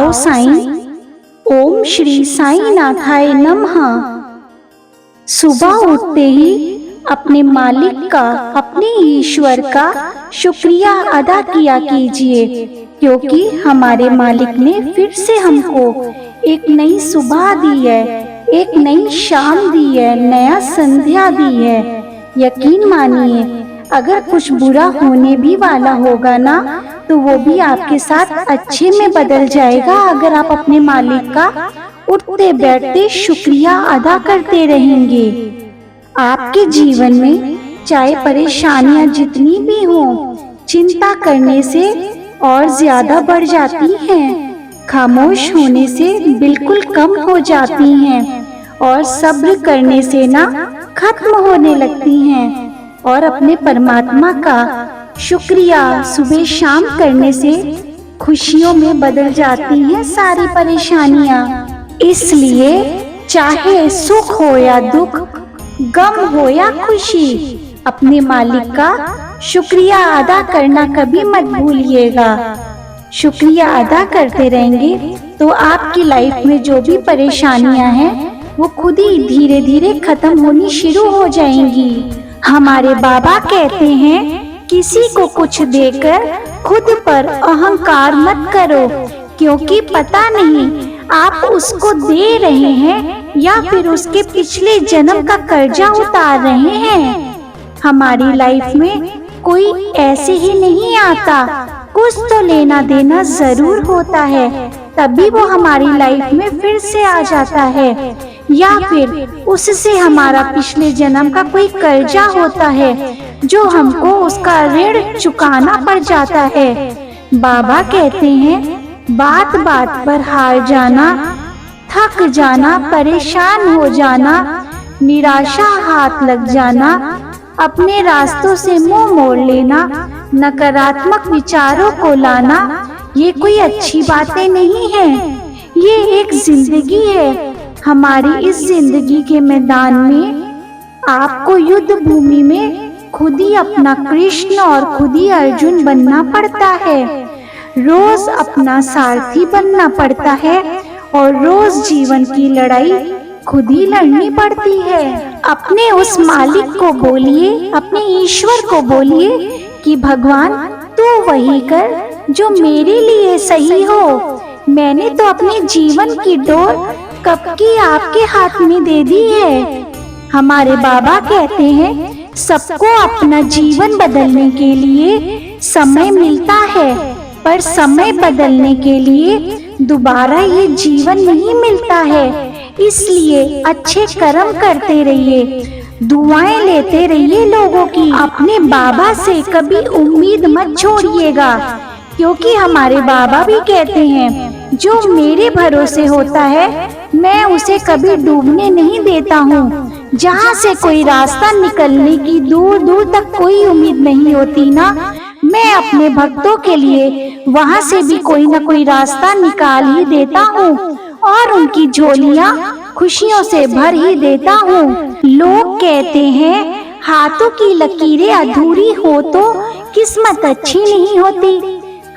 आओ साईं, ओम श्री साईं नाथाय नमः। सुबह उठते ही अपने मालिक का, अपने ईश्वर का शुक्रिया अदा किया कीजिए, क्योंकि हमारे मालिक ने फिर से हमको एक नई सुबह दी है, एक नई शाम दी है, नया संध्या दी है। यकीन मानिए, अगर कुछ बुरा होने भी वाला होगा ना, तो वो भी आपके साथ अच्छे में बदल जाएगा, अगर आप अपने मालिक का उठते बैठते शुक्रिया अदा करते रहेंगे। आपके जीवन में चाहे परेशानियां जितनी भी हों, चिंता करने से और ज्यादा बढ़ जाती हैं, खामोश होने से बिल्कुल कम हो जाती हैं, और सब्र करने से ना खत्म होने लगती हैं। और अपने परमात्मा का शुक्रिया सुबह शाम करने से खुशियों में बदल जाती हैं सारी परेशानियां। इसलिए चाहे सुख हो या दुख, गम हो या खुशी, अपने मालिक का शुक्रिया अदा करना कभी मत भूलिएगा। शुक्रिया अदा करते रहेंगे तो आपकी लाइफ में जो भी परेशानियां हैं वो खुद ही धीरे धीरे खत्म होनी शुरू हो जाएंगी। हमारे बाबा कहते हैं, किसी को कुछ देकर खुद पर अहंकार मत करो, क्योंकि पता नहीं आप उसको दे रहे हैं या फिर उसके पिछले जन्म का कर्जा उतार रहे हैं। हमारी लाइफ में कोई ऐसे ही नहीं आता, कुछ तो लेना देना जरूर होता है, तभी वो हमारी लाइफ में फिर से आ जाता है, या फिर उससे हमारा पिछले जन्म का कोई कर्जा होता है जो हमको उसका ऋण चुकाना पड़ जाता है। बाबा कहते हैं, बात बात पर हार जाना, थक जाना, परेशान हो जाना, निराशा हाथ लग जाना, अपने रास्तों से मुंह मोड़ लेना, नकारात्मक विचारों को लाना, ये कोई अच्छी बातें नहीं है। ये एक जिंदगी है। हमारी इस जिंदगी के मैदान में आपको युद्ध भूमि में खुद ही अपना कृष्ण और खुद ही अर्जुन बनना पड़ता है। रोज अपना सारथी बनना पड़ता है और रोज जीवन की लड़ाई खुद ही लड़नी पड़ती है। अपने उस मालिक को बोलिए, अपने ईश्वर को बोलिए कि भगवान तू वही कर जो मेरे लिए सही हो। मैंने तो अपने जीवन की डोर कब की आपके हाथ में दे दी है। हमारे बाबा कहते हैं, सबको अपना जीवन बदलने के लिए समय मिलता है, पर समय बदलने के लिए दोबारा ये जीवन नहीं मिलता है। इसलिए अच्छे कर्म करते रहिए, दुआएं लेते रहिए लोगों की। अपने बाबा से कभी उम्मीद मत छोड़िएगा, क्योंकि हमारे बाबा भी कहते हैं, जो मेरे भरोसे होता है मैं उसे कभी डूबने नहीं देता हूँ। जहाँ से कोई रास्ता निकलने की दूर दूर तक कोई उम्मीद नहीं होती ना, मैं अपने भक्तों के लिए वहाँ से भी कोई न कोई रास्ता निकाल ही देता हूँ और उनकी झोलियाँ खुशियों से भर ही देता हूँ। लोग कहते हैं, हाथों की लकीरें अधूरी हो तो किस्मत अच्छी नहीं होती।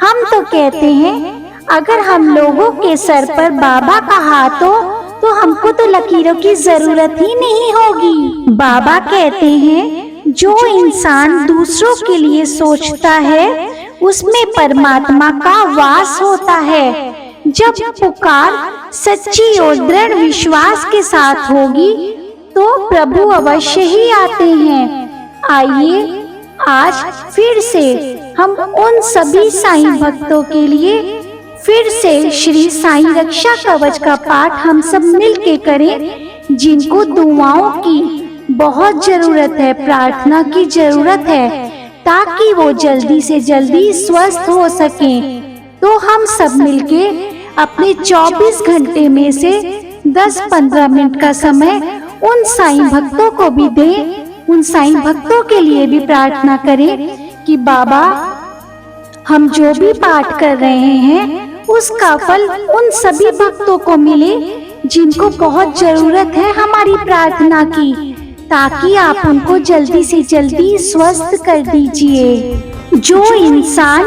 हम तो कहते हैं, अगर हम लोगों के सर पर बाबा का हाथ हो तो हमको तो लकीरों की जरूरत ही नहीं होगी। बाबा कहते हैं, जो इंसान दूसरों के लिए सोचता है उसमें परमात्मा का वास होता है। जब पुकार सच्ची और दृढ़ विश्वास के साथ होगी तो प्रभु अवश्य ही आते हैं। आइए आज फिर से हम उन सभी साईं भक्तों के लिए फिर से श्री साईं रक्षा कवच का पाठ हम सब मिलके करें, जिनको दुआओं की बहुत जरूरत है, प्रार्थना की जरूरत है, ताकि वो जल्दी से जल्दी स्वस्थ हो सकें। तो हम सब मिलके अपने 24 घंटे में से 10-15 मिनट का समय उन साईं भक्तों को भी दें, उन साईं भक्तों के लिए भी प्रार्थना करें कि बाबा, हम जो भी पाठ कर रहे हैं उसका फल उन सभी भक्तों को मिले जिनको बहुत जरूरत है हमारी प्रार्थना की, ताकि आप उनको जल्दी से जल्दी स्वस्थ कर दीजिए। जो इंसान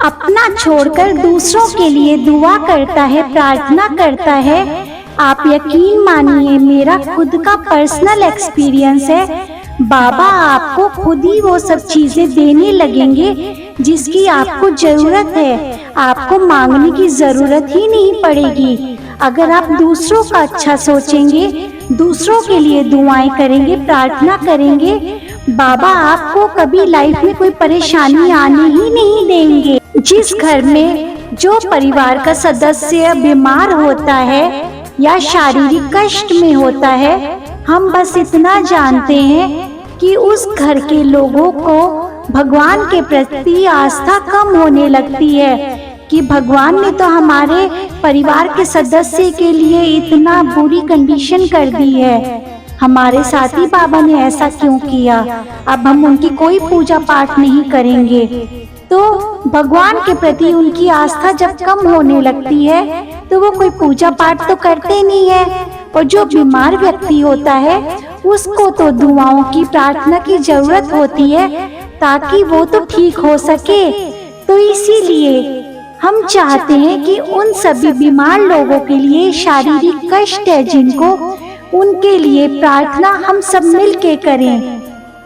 अपना छोड़कर दूसरों के लिए दुआ करता है, प्रार्थना करता है। आप यकीन मानिए, मेरा खुद का पर्सनल एक्सपीरियंस है, बाबा आपको खुद ही वो सब चीजें देने लगेंगे जिसकी आपको जरूरत है। आपको मांगने की जरूरत ही नहीं पड़ेगी। अगर आप दूसरों का अच्छा सोचेंगे, दूसरों के लिए दुआएं करेंगे, प्रार्थना करेंगे, बाबा आपको कभी लाइफ में कोई परेशानी आने ही नहीं देंगे। जिस घर में जो परिवार का सदस्य बीमार होता है या शारीरिक कष्ट में होता है, हम बस इतना जानते हैं कि उस घर के लोगों को भगवान के प्रति आस्था कम होने लगती है कि भगवान ने तो हमारे परिवार के सदस्य के लिए इतना बुरी कंडीशन कर दी है, हमारे साथी बाबा ने ऐसा क्यों किया, अब हम उनकी कोई पूजा पाठ नहीं करेंगे। तो भगवान के प्रति उनकी आस्था जब कम होने लगती है तो वो कोई पूजा पाठ तो करते नहीं है। और जो बीमार व्यक्ति होता है उसको तो दुआओं की, प्रार्थना की जरूरत होती है ताकि वो तो ठीक हो सके। तो इसीलिए हम चाहते हैं कि उन सभी बीमार लोगों के लिए, शारीरिक कष्ट है जिनको, उनके लिए प्रार्थना हम सब मिलके करें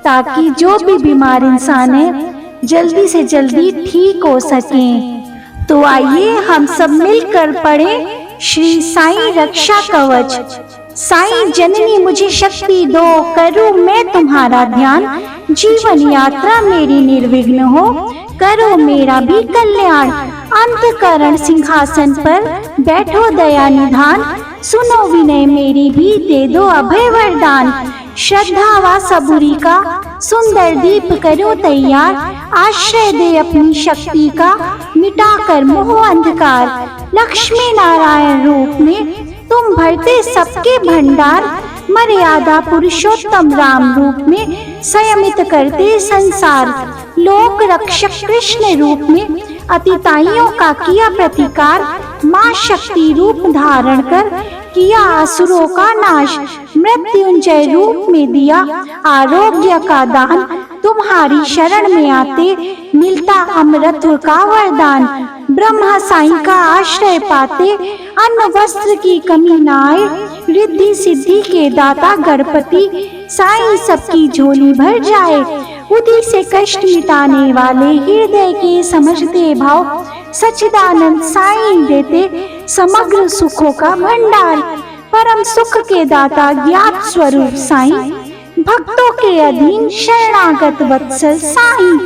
ताकि जो भी बीमार इंसान है जल्दी से जल्दी ठीक हो सकें। तो आइए हम सब मिलकर पढ़ें श्री साईं रक्षा कवच। साईं जननी मुझे शक्ति दो, करूं मैं तुम्हारा ध्यान, जीवन यात्रा मेरी निर्विघ्न हो, करो मेरा भी कल्याण। अंतःकरण सिंहासन पर बैठो दया निधान, सुनो विनय मेरी भी, दे दो अभय वरदान। श्रद्धा व सबूरी का सुंदर दीप करो तैयार, आश्रय दे अपनी शक्ति का, मिटा कर मोह अंधकार। लक्ष्मी नारायण रूप में तुम भरते सबके भंडार, मर्यादा पुरुषोत्तम राम रूप में संयमित करते संसार। लोक रक्षक कृष्ण रूप में अतिताइयों का किया प्रतिकार, माँ शक्ति रूप धारण कर किया असुरों का नाश। मृत्युंजय रूप में दिया आरोग्य का दान, तुम्हारी शरण में आते मिलता अमृत का वरदान। ब्रह्मा साईं का आश्रय पाते अन्न वस्त्र की कमी न आए, रिद्धि सिद्धि के दाता गणपति साईं सबकी झोली भर जाए। उदी से कष्ट मिटाने वाले, हृदय के समझते भाव, सच्चिदानंद साईं देते समग्र सुखों का भंडार। परम सुख के दाता ज्ञात स्वरूप साईं, भक्तों के अधीन शरणागत वत्सल साईं।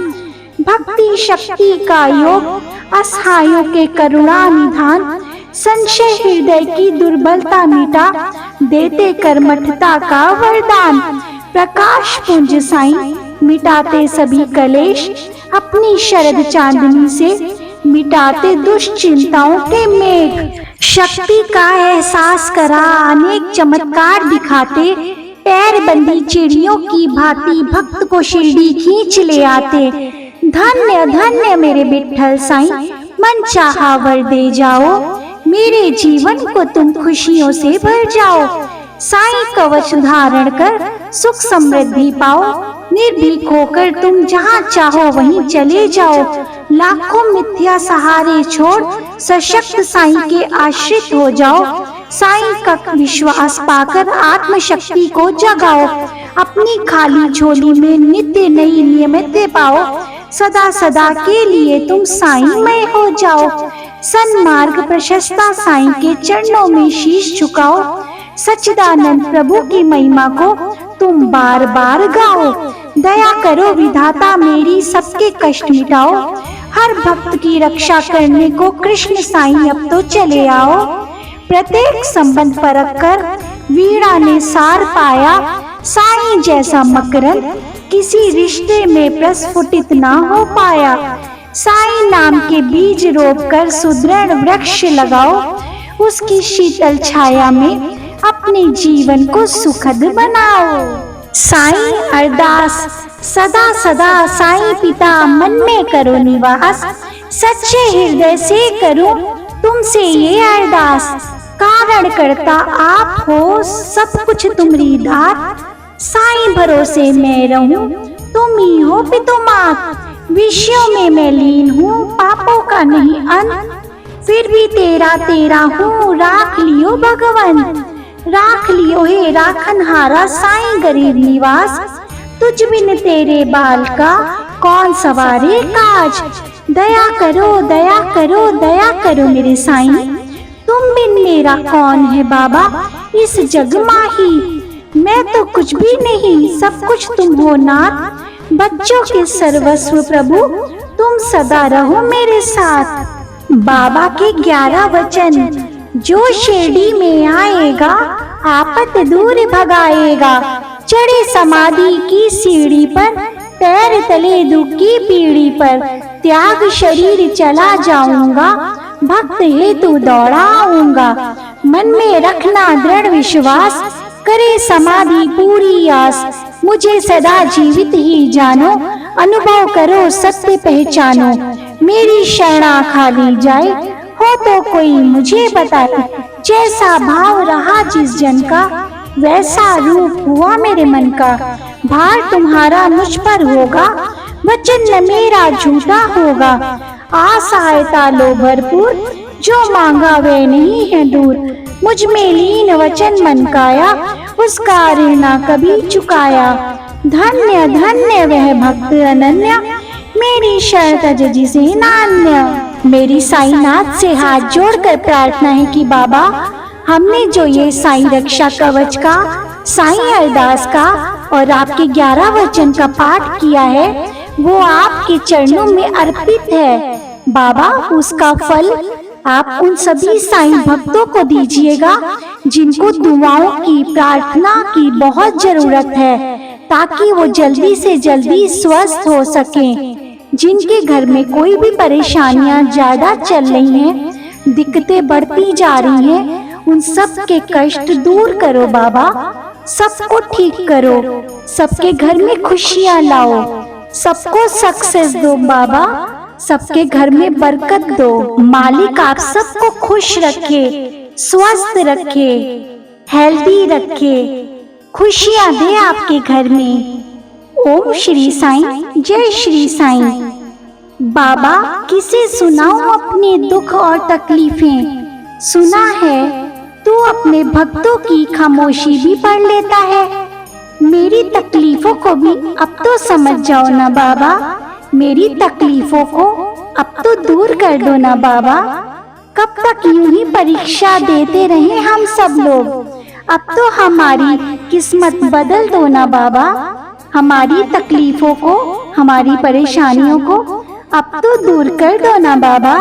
भक्ति शक्ति का योग, असहायों के करुणा निधान, संशय हृदय की दुर्बलता मिटा, देते कर्मठता का वरदान। प्रकाश पुंज साईं मिटाते सभी कलेश, अपनी शरद चांदनी से मिटाते दुष्चिंताओं के मेघ। शक्ति का एहसास करा अनेक चमत्कार दिखाते, पैर बंदी चिड़ियों की भांति भक्त को शिरडी खींच ले आते। धन्य धन्य मेरे विठ्ठल साईं, मन चाहा वर दे जाओ, मेरे जीवन को तुम खुशियों से भर जाओ। साईं कवच धारण कर सुख समृद्धि पाओ, निर्भीक होकर तुम जहाँ चाहो वहीं चले जाओ। लाखों मिथ्या सहारे छोड़ सशक्त साईं के आश्रित हो जाओ। साईं का विश्वास पाकर आत्मशक्ति को जगाओ, अपनी खाली झोली में नित्य नई नियमित पाओ। सदा सदा के लिए तुम साईंमय हो जाओ। सन्मार्ग प्रशस्ता साईं के चरणों में शीश झुकाओ। सच्चिदानंद प्रभु की महिमा को तुम बार बार गाओ। दया करो विधाता मेरी, सबके कष्ट मिटाओ। हर भक्त की रक्षा करने को कृष्ण साईं अब तो चले आओ। प्रत्येक संबंध परख कर वीणा ने सार पाया, साईं जैसा मकरंद किसी रिश्ते में प्रस्फुटित ना हो पाया। साईं नाम के बीज रोप कर सुदृढ़ वृक्ष लगाओ, उसकी शीतल छाया में अपने जीवन को सुखद बनाओ। साईं अरदास सदा सदा साईं पिता मन में करो निवास, सच्चे हृदय से करूं तुमसे ये अरदास। कारण करता आप हो, सब कुछ तुम्हारी दात, साईं भरोसे मैं रहूं, तुम ही हो पितुमात। विषयों में मैं लीन हूँ, पापों का नहीं अंत, फिर भी तेरा तेरा हूँ, राख लियो भगवन, राख लियो हे राखनहारा साईं गरीब निवास, तुझ बिन तेरे बाल का कौन सवारे काज, दया करो दया करो दया करो मेरे साईं, तुम बिन मेरा कौन है बाबा इस जग माही, मैं तो कुछ भी नहीं सब कुछ तुम हो नाथ, बच्चों के सर्वस्व प्रभु तुम सदा रहो मेरे साथ। बाबा के 11 वचन, जो शिरडी में आएगा आपत दूर भगाएगा, चढ़े समाधि की सीढ़ी पर, पैर तले दुख की पीढ़ी पर, त्याग शरीर चला जाऊंगा, भक्त हेतु दौड़ाऊंगा, मन में रखना दृढ़ विश्वास, करे समाधि पूरी आस, मुझे सदा जीवित ही जानो, अनुभव करो सत्य पहचानो, मेरी शरणा खाली जाए हो तो कोई मुझे बताए, जैसा भाव रहा जिस जन का वैसा रूप हुआ मेरे मन का, भार तुम्हारा मुझ पर होगा, वचन न मेरा झूठा होगा, आसहायता लो भरपूर, जो मांगा वे नहीं है दूर, मुझ में लीन वचन मन काया, उसका ऋण ना कभी चुकाया, धन्य धन्य वह भक्त अनन्या, मेरी शरण तज जिसे नान्य। मेरी साईनाथ से हाथ जोड़कर प्रार्थना है कि बाबा, हमने जो ये साईं रक्षा कवच का, साईं अरदास का और आपके 11 वचन का पाठ किया है, वो आपके चरणों में अर्पित है। बाबा, उसका फल आप उन सभी साईं भक्तों को दीजिएगा जिनको दुआओं की, प्रार्थना की बहुत जरूरत है, ताकि वो जल्दी से जल्दी स्वस्थ हो सकें। जिनके घर में कोई भी परेशानियां ज्यादा चल रही हैं, दिक्कतें बढ़ती जा रही हैं, उन सब के कष्ट दूर करो बाबा, सबको ठीक करो, सबके घर में खुशियां लाओ, सबको सक्सेस दो बाबा, सबके घर में बरकत दो। मालिक आप सबको खुश रखे, स्वस्थ रखे, हेल्दी रखे, खुशियां दे आपके घर में। ओम श्री साईं, जय श्री साईं। बाबा, किसे सुनाऊं अपने दुख और तकलीफें, सुना है तू अपने भक्तों की खामोशी भी पढ़ लेता है, मेरी तकलीफों को भी अब तो समझ जाओ ना बाबा, मेरी तकलीफों को अब तो दूर कर दो ना बाबा। कब तक यूं ही परीक्षा देते रहे हम सब लोग, अब तो हमारी किस्मत बदल दो ना बाबा, हमारी तकलीफों को, हमारी परेशानियों को अब तो दूर कर दो ना बाबा।